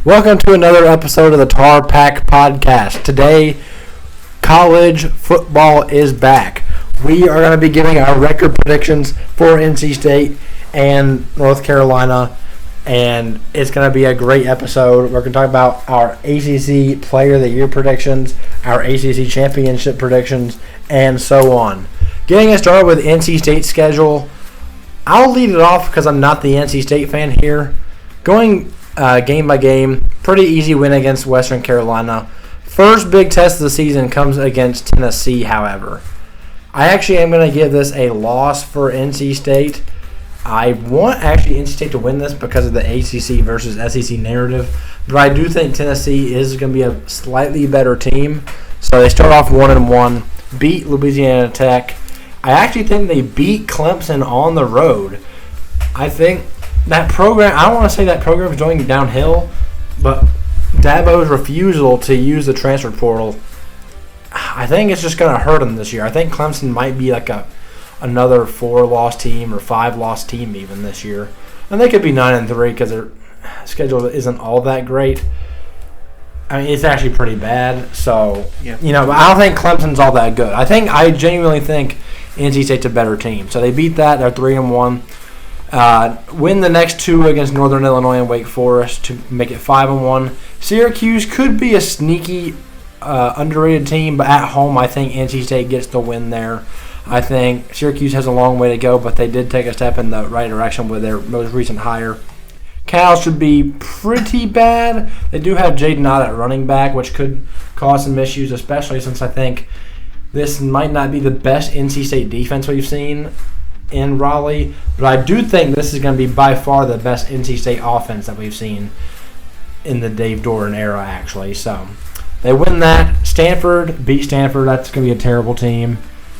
Welcome to another episode of the TarPack podcast. Today, college football is back. We are going to be giving our record predictions for NC State and North Carolina, and it's going to be a great episode. We're going to talk about our ACC Player of the Year predictions, our ACC Championship predictions, and so on. Getting us started with NC State's schedule, I'll lead it off because I'm not the NC State fan here. Going game by game, pretty easy win against Western Carolina. First big test of the season comes against Tennessee, however. I actually am going to give this a loss for NC State. I want actually NC State to win this because of the ACC versus SEC narrative, but I do think Tennessee is going to be a slightly better team. So they start off 1-1, beat Louisiana Tech. I actually think they beat Clemson on the road. I think that program, I don't want to say that program is going downhill, but Dabo's refusal to use the transfer portal, I think it's just going to hurt them this year. I think Clemson might be like another 4-loss team or 5-loss team even this year. And they could be 9-3 because their schedule isn't all that great. I mean, it's actually pretty bad. So, but I don't think Clemson's all that good. I genuinely think NC State's a better team. So they beat that. They're 3-1. Win the next two against Northern Illinois and Wake Forest to make it 5-1. Syracuse could be a sneaky, underrated team, but at home I think NC State gets the win there. I think Syracuse has a long way to go, but they did take a step in the right direction with their most recent hire. Cal should be pretty bad. They do have Jaden Ott at running back, which could cause some issues, especially since I think this might not be the best NC State defense we've seen in Raleigh, but I do think this is going to be by far the best NC State offense that we've seen in the Dave Doran era, actually. So they win that. Stanford beat Stanford. That's going to be a terrible team.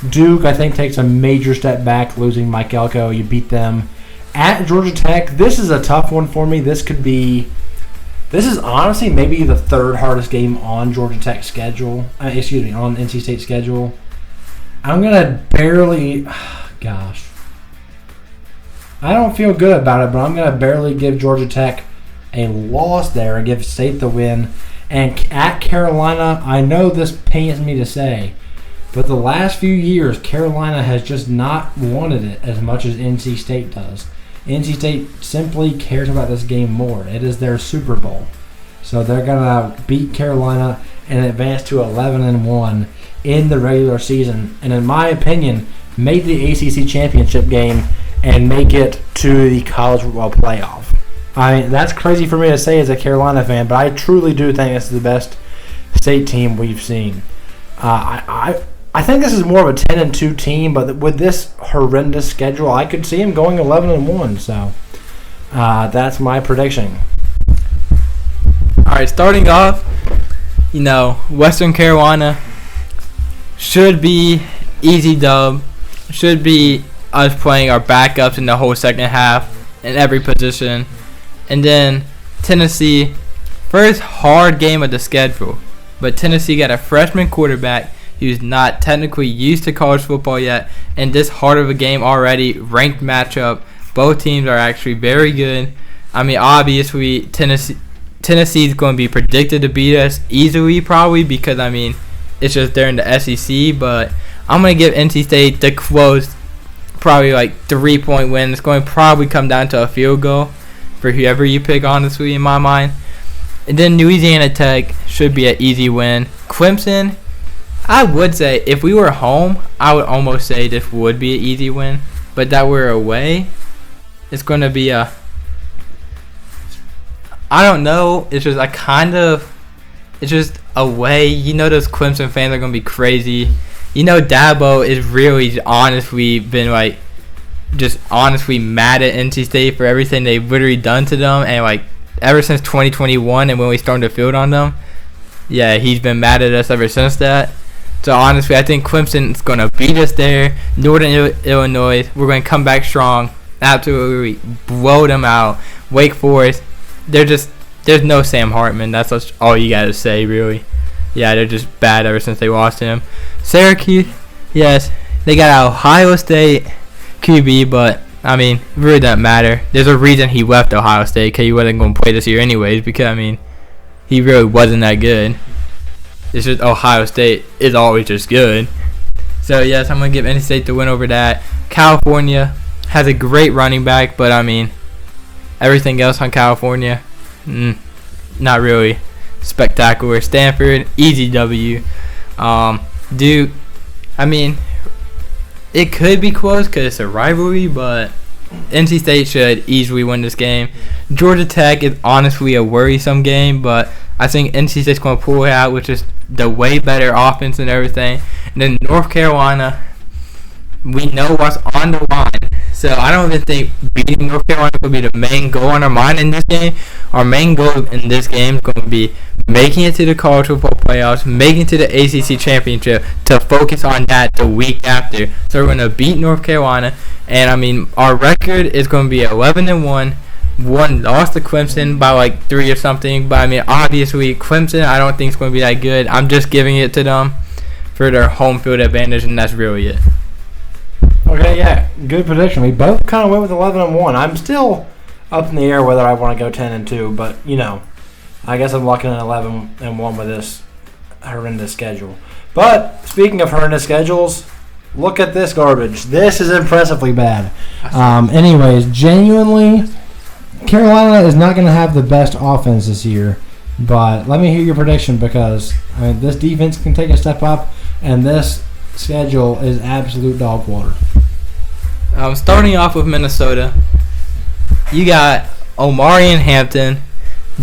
Duke, I think, takes a major step back, losing Mike Elko. You beat them. At Georgia Tech, this is a tough one for me. This is honestly maybe the third hardest game on Georgia Tech's schedule. On NC State's schedule. I'm going to barely... Gosh. I don't feel good about it, but I'm going to barely give Georgia Tech a loss there and give State the win. And at Carolina, I know this pains me to say, but the last few years, Carolina has just not wanted it as much as NC State does. NC State simply cares about this game more. It is their Super Bowl. So they're going to beat Carolina and advance to 11-1 in the regular season. And in my opinion, make the ACC championship game and make it to the college football playoff. I mean, that's crazy for me to say as a Carolina fan, but I truly do think this is the best state team we've seen. I think this is more of a 10-2 team, but with this horrendous schedule, I could see them going 11-1. So that's my prediction. All right, starting off, Western Carolina should be easy dub. Should be us playing our backups in the whole second half in every position. And then Tennessee, first hard game of the schedule. But Tennessee got a freshman quarterback who's not technically used to college football yet. And this hard of a game already, ranked matchup. Both teams are actually very good. I mean, obviously, Tennessee's going to be predicted to beat us easily probably because, it's just they're in the SEC. But I'm going to give NC State the close, probably like 3-point win. It's going to probably come down to a field goal for whoever you pick, honestly, in my mind. And then Louisiana Tech should be an easy win. Clemson, I would say if we were home, I would almost say this would be an easy win. But that we're away, it's going to be I don't know. It's just it's just away. Those Clemson fans are going to be crazy. Dabo is really honestly been just honestly mad at NC State for everything they've literally done to them, and ever since 2021 and when we stormed the field on them, he's been mad at us ever since that. So honestly, I think Clemson's gonna beat us there. Northern Illinois, we're gonna come back strong, absolutely blow them out. Wake Forest, there's no Sam Hartman. That's all you gotta say, really. Yeah, they're just bad ever since they lost him. Syracuse, yes, they got Ohio State QB, but it really doesn't matter. There's a reason he left Ohio State because he wasn't going to play this year anyways. Because he really wasn't that good. It's just Ohio State is always just good. So, yes, I'm going to give NC State the win over that. California has a great running back, but, I mean, everything else on California, not really spectacular. Stanford, easy W. Duke, I mean, it could be close because it's a rivalry, but NC State should easily win this game. Georgia Tech is honestly a worrisome game, but I think NC State's going to pull it out with just the way better offense and everything. And then North Carolina, we know what's on the line. So I don't even think beating North Carolina will be the main goal on our mind in this game. Our main goal in this game is going to be making it to the college football playoffs, making it to the ACC championship, to focus on that the week after. So we're going to beat North Carolina. And, I mean, our record is going to be 11-1. One lost to Clemson by like 3 or something. But, I mean, obviously, Clemson I don't think is going to be that good. I'm just giving it to them for their home field advantage, and that's really it. Okay, yeah, good prediction. We both kind of went with 11-1. I'm still up in the air whether I want to go 10-2, but I guess I'm locking in 11-1 with this horrendous schedule. But speaking of horrendous schedules, look at this garbage. This is impressively bad. Anyways, genuinely, Carolina is not going to have the best offense this year. But let me hear your prediction because this defense can take a step up, and this schedule is absolute dog water. Starting off with Minnesota, you got Omarion Hampton,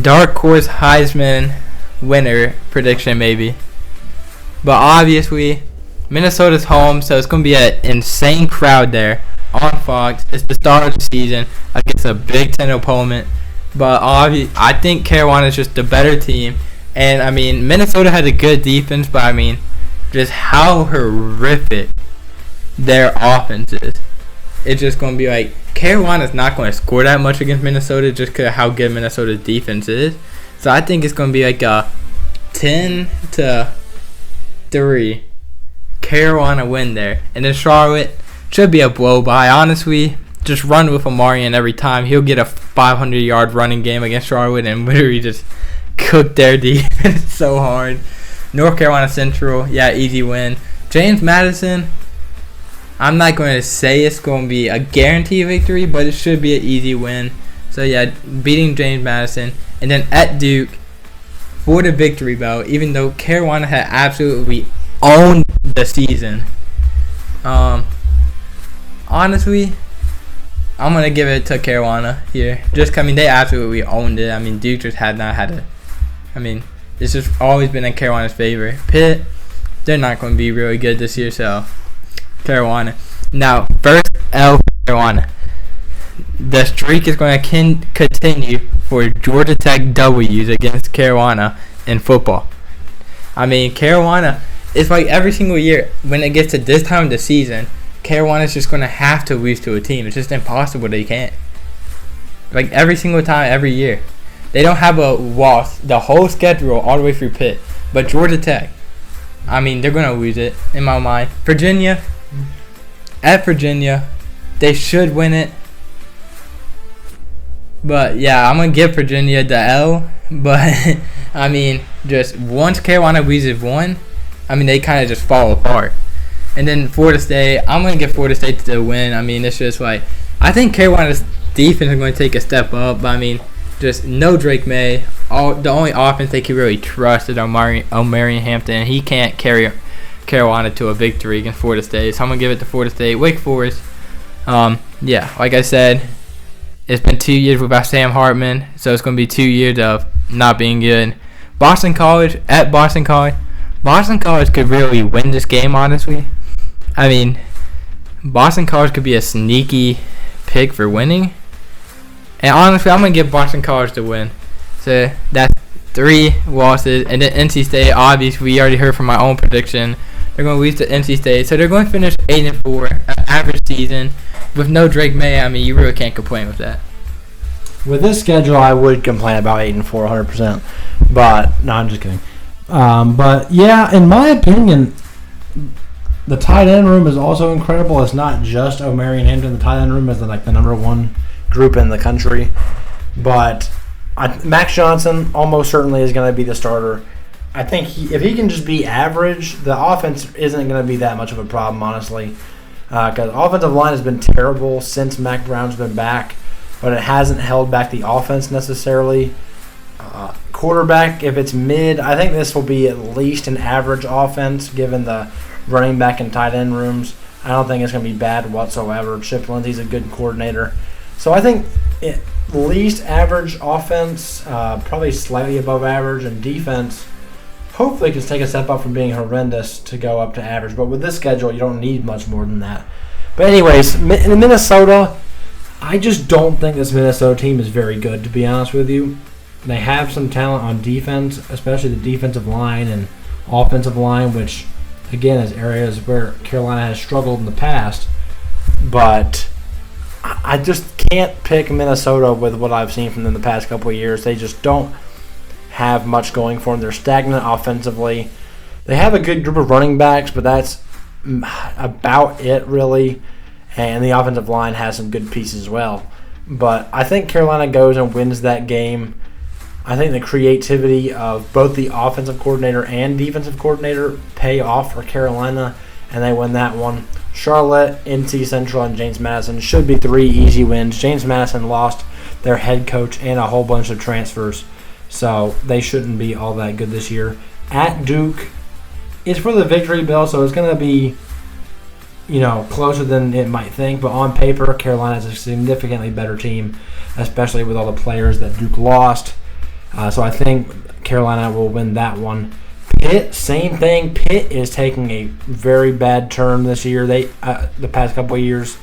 dark horse Heisman winner prediction maybe. But obviously, Minnesota's home, so it's going to be an insane crowd there on Fox. It's the start of the season against a Big Ten opponent. But I think Carolina's just the better team. And, I mean, Minnesota has a good defense, but, I mean, just how horrific their offense is. It's just going to be like, Carolina's not going to score that much against Minnesota just because of how good Minnesota's defense is. So I think it's going to be like a 10-3 Carolina win there. And then Charlotte should be a blow-by. Honestly, just run with Omarion every time. He'll get a 500-yard running game against Charlotte and literally just cook their defense so hard. North Carolina Central, yeah, easy win. James Madison, I'm not going to say it's going to be a guaranteed victory, but it should be an easy win. So, yeah, beating James Madison. And then at Duke for the victory belt, even though Carolina had absolutely owned the season. Honestly, I'm going to give it to Carolina here. Just, they absolutely owned it. Duke just had not had it's just always been in Carolina's favor. Pitt, they're not going to be really good this year, so Carolina. Now, first L for Carolina. The streak is going to continue for Georgia Tech W's against Carolina in football. Carolina, it's like every single year when it gets to this time of the season, Carolina's just going to have to lose to a team. It's just impossible they can't. Like every single time, every year. They don't have a loss the whole schedule all the way through Pitt. But Georgia Tech, they're going to lose it in my mind. Virginia, at Virginia, they should win it. But, yeah, I'm going to give Virginia the L. But, just once Carolina loses one, they kind of just fall apart. And then Florida State, I'm going to give Florida State the win. it's just like, I think Carolina's defense is going to take a step up. But, just no Drake May. The only offense they can really trust is Omarion Hampton. And he can't carry Carolina to a victory against Florida State. So I'm going to give it to Florida State. Wake Forest, yeah, like I said, it's been 2 years without Sam Hartman. So it's going to be 2 years of not being good. Boston College, at Boston College. Boston College could really win this game, honestly. Boston College could be a sneaky pick for winning. And honestly, I'm going to give Boston College the win. So that's 3 losses. And then NC State, obviously, we already heard from my own prediction. They're going to lose to NC State. So they're going to finish 8-4, an average season. With no Drake May, you really can't complain with that. With this schedule, I would complain about 8-4, 100%. But, no, I'm just kidding. But, yeah, in my opinion, the tight end room is also incredible. It's not just Omarion Hampton. The tight end room is the number one group in the country. But Max Johnson almost certainly is going to be the starter. I think if he can just be average, the offense isn't going to be that much of a problem, honestly. Because offensive line has been terrible since Mac Brown's been back, but it hasn't held back the offense necessarily. Quarterback, if it's mid, I think this will be at least an average offense given the running back and tight end rooms. I don't think it's going to be bad whatsoever. Chip Lindsey's a good coordinator. So I think at least average offense, probably slightly above average, and defense hopefully can take a step up from being horrendous to go up to average. But with this schedule, you don't need much more than that. But anyways, in Minnesota, I just don't think this Minnesota team is very good, to be honest with you. They have some talent on defense, especially the defensive line and offensive line, which, again, is areas where Carolina has struggled in the past. But I just can't pick Minnesota with what I've seen from them the past couple of years. They just don't have much going for them. They're stagnant offensively. They have a good group of running backs, but that's about it, really. And the offensive line has some good pieces as well. But I think Carolina goes and wins that game. I think the creativity of both the offensive coordinator and defensive coordinator pay off for Carolina, and they win that one. Charlotte, NC Central, and James Madison should be 3 easy wins. James Madison lost their head coach and a whole bunch of transfers, so they shouldn't be all that good this year. At Duke, it's for the victory bell, so it's going to be, closer than it might think. But on paper, Carolina is a significantly better team, especially with all the players that Duke lost. So I think Carolina will win that one. Pitt, same thing. Pitt is taking a very bad turn this year. The past couple of years,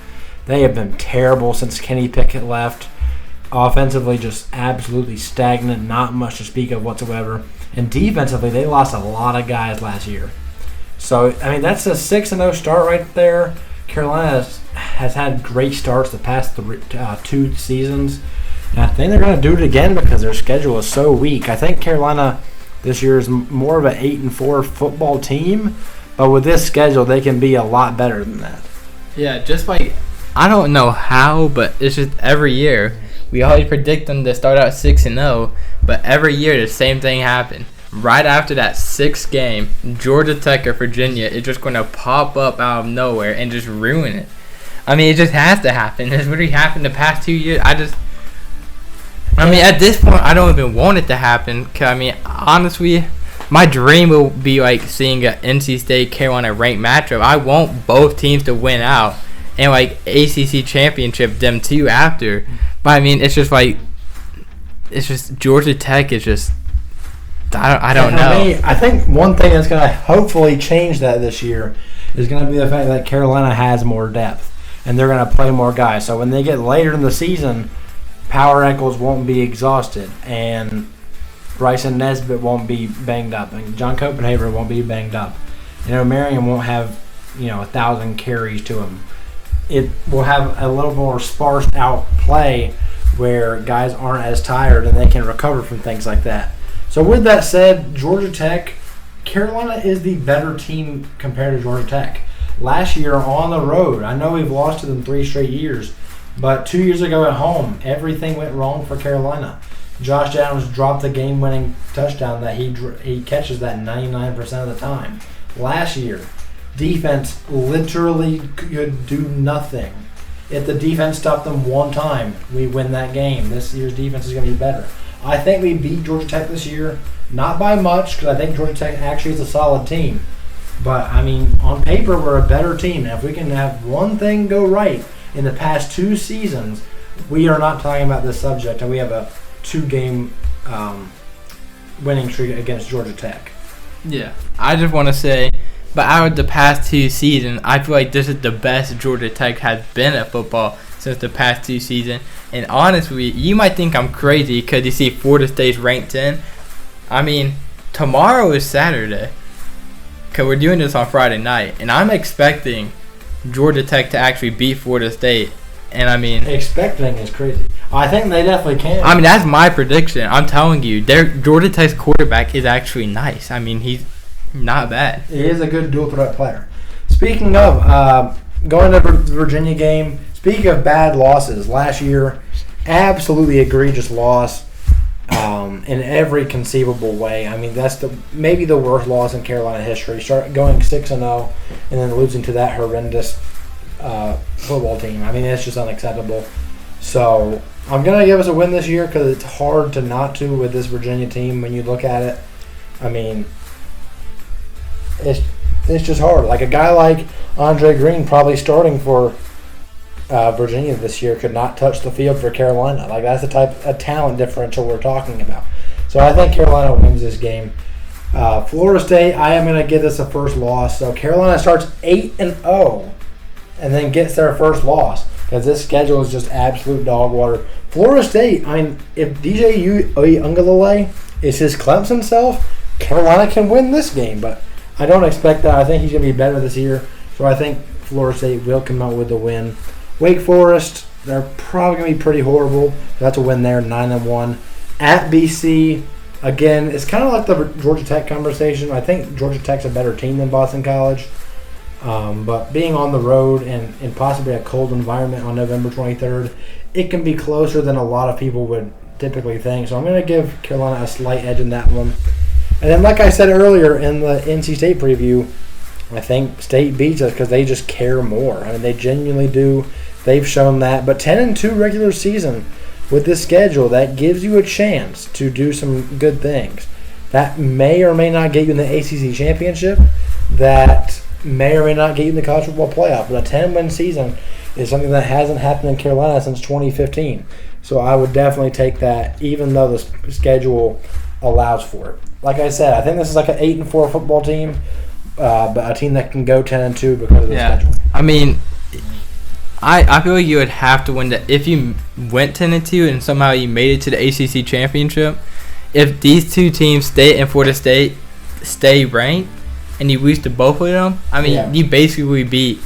they have been terrible since Kenny Pickett left. Offensively, just absolutely stagnant, not much to speak of whatsoever. And defensively, they lost a lot of guys last year. So, that's a 6-0 start right there. Carolina has had great starts the past 2 seasons. And I think they're going to do it again because their schedule is so weak. I think Carolina this year is more of an 8-4 football team, but with this schedule, they can be a lot better than that. Yeah, just like, I don't know how, but it's just every year. We always predict them to start out 6-0, but every year the same thing happens. Right after that 6th game, Georgia Tech or Virginia is just going to pop up out of nowhere and just ruin it. It just has to happen. It's really happened the past 2 years. At this point, I don't even want it to happen. Cause, honestly, my dream will be like seeing an NC State Carolina ranked matchup. I want both teams to win out and ACC championship them too after. But it's just Georgia Tech is just. I don't know. I think one thing that's going to hopefully change that this year is going to be the fact that Carolina has more depth and they're going to play more guys. So when they get later in the season, Power Echols won't be exhausted, and Bryson Nesbitt won't be banged up, and John Copenhaver won't be banged up. Marion won't have 1,000 carries to him. It will have a little more sparse out play where guys aren't as tired and they can recover from things like that. So with that said, Georgia Tech, Carolina is the better team compared to Georgia Tech. Last year on the road, I know we've lost to them 3 straight years, but 2 years ago at home, everything went wrong for Carolina. Josh Adams dropped the game-winning touchdown that he catches that 99% of the time. Last year, defense literally could do nothing. If the defense stopped them one time, we win that game. This year's defense is going to be better. I think we beat Georgia Tech this year, not by much, because I think Georgia Tech actually is a solid team. But, on paper, we're a better team. And if we can have one thing go right in the past 2 seasons, we are not talking about this subject, and we have a 2-game winning streak against Georgia Tech. Yeah, I just want to say, but out of the past 2 seasons, I feel like this is the best Georgia Tech has been at football since the past 2 seasons. And honestly, you might think I'm crazy because you see Florida State's ranked 10. Tomorrow is Saturday because we're doing this on Friday night, and I'm expecting Georgia Tech to actually beat Florida State. And expecting is crazy. I think they definitely can. That's my prediction. I'm telling you, Georgia Tech's quarterback is actually nice. He's not bad. He is a good dual threat player. Speaking of going to the Virginia game, speaking of bad losses, last year, absolutely egregious loss. in every conceivable way. I mean, that's maybe the worst loss in Carolina history. Start going 6-0 and then losing to that horrendous football team. I mean, it's just unacceptable. So I'm going to give us a win this year because it's hard to not to with this Virginia team when you look at it. I mean, it's just hard. Like a guy like Andre Green probably starting for Virginia this year could not touch the field for Carolina. Like that's the type of talent differential we're talking about. So I think Carolina wins this game. Florida State, I am going to give this a first loss. So Carolina starts 8-0 and then gets their first loss because this schedule is just absolute dog water. Florida State, I mean, if DJ Uiagalelei is his Clemson self, Carolina can win this game, but I don't expect that. I think he's going to be better this year. So I think Florida State will come out with the win. Wake Forest, they're probably going to be pretty horrible. That's a win there, 9-1. At BC, again, it's kind of like the Georgia Tech conversation. I think Georgia Tech's a better team than Boston College. But being on the road and in possibly a cold environment on November 23rd, it can be closer than a lot of people would typically think. So I'm going to give Carolina a slight edge in that one. And then, like I said earlier in the NC State preview, I think State beats us because they just care more. I mean, they genuinely do. They've shown that. But 10-2 regular season with this schedule, that gives you a chance to do some good things. That may or may not get you in the ACC championship. That may or may not get you in the college football playoff. But a 10-win season is something that hasn't happened in Carolina since 2015. So I would definitely take that, even though the schedule allows for it. Like I said, I think this is like an 8-4 football team. But a team that can go 10-2 because of the schedule. I mean, I feel like you would have to win that if you went 10-2 and somehow you made it to the ACC championship. If these two teams, State and Florida State, stay ranked and you lose to both of them, I mean, you basically beat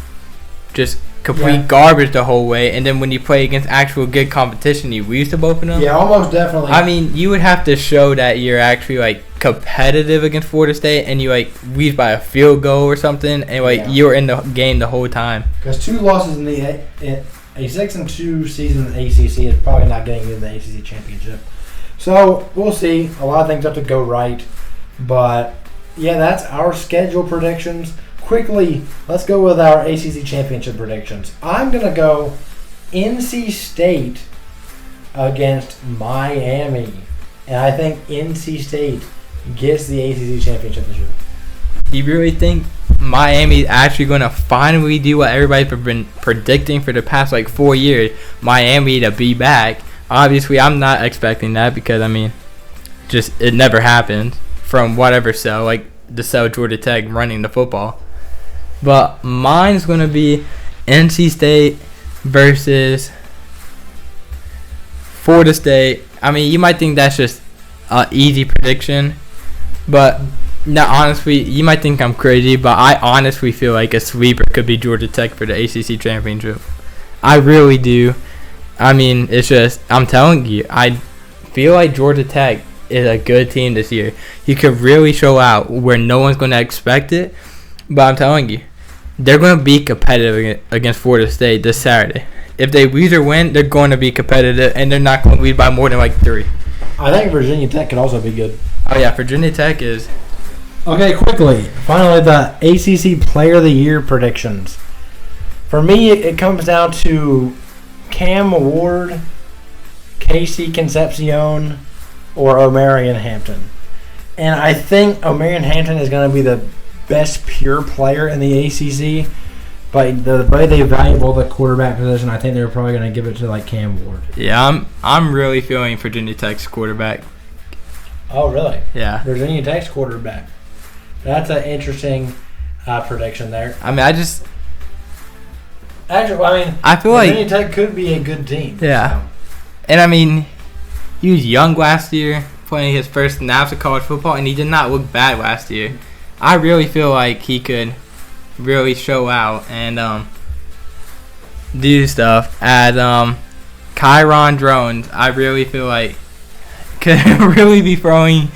just complete garbage the whole way. And then when you play against actual good competition, you lose to both of them. Yeah, almost definitely. I mean, you would have to show that you're actually like competitive against Florida State and you like lose by a field goal or something and like you're in the game the whole time. Because 2 losses in a 6-2 season in the ACC is probably not getting you in the ACC championship. So we'll see. A lot of things have to go right, but yeah, that's our schedule predictions. Quickly, let's go with our ACC championship predictions. I'm gonna go NC State against Miami, and I think NC State gets the ACC championship this year. Do you really think Miami is actually going to finally do what everybody's been predicting for the past, 4 years? Miami to be back. Obviously, I'm not expecting that because, I mean, just it never happened from whatever the Georgia Tech running the football. But mine's going to be NC State versus Florida State. I mean, you might think that's just an easy prediction. But no, honestly, you might think I'm crazy, but I honestly feel like a sweeper could be Georgia Tech for the ACC championship. I really do. I mean, it's just, I'm telling you, I feel like Georgia Tech is a good team this year. You could really show out where no one's going to expect it, but I'm telling you, they're going to be competitive against Florida State this Saturday. If they lose or win, they're going to be competitive, and they're not going to lead by more than 3. I think Virginia Tech could also be good. Oh, yeah, Virginia Tech is. Okay, quickly. Finally, the ACC Player of the Year predictions. For me, it comes down to Cam Ward, Casey Concepcion, or Omarion Hampton. And I think Omarion Hampton is going to be the best pure player in the ACC. But the way they value the quarterback position, I think they're probably going to give it to Cam Ward. Yeah, I'm really feeling Virginia Tech's quarterback. Oh, really? Yeah. Virginia Tech's quarterback. That's an interesting prediction there. I mean, I feel Virginia Tech could be a good team. Yeah. So. And I mean, he was young last year, playing his first snaps of college football, and he did not look bad last year. I really feel like he could really show out and do stuff. As Kyron Drones, I really feel like could really be throwing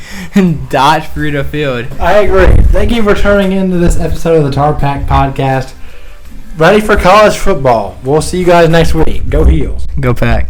dots through the field. I agree. Thank you for tuning into this episode of the TarPack podcast. Ready for college football. We'll see you guys next week. Go Heels. Go Pack.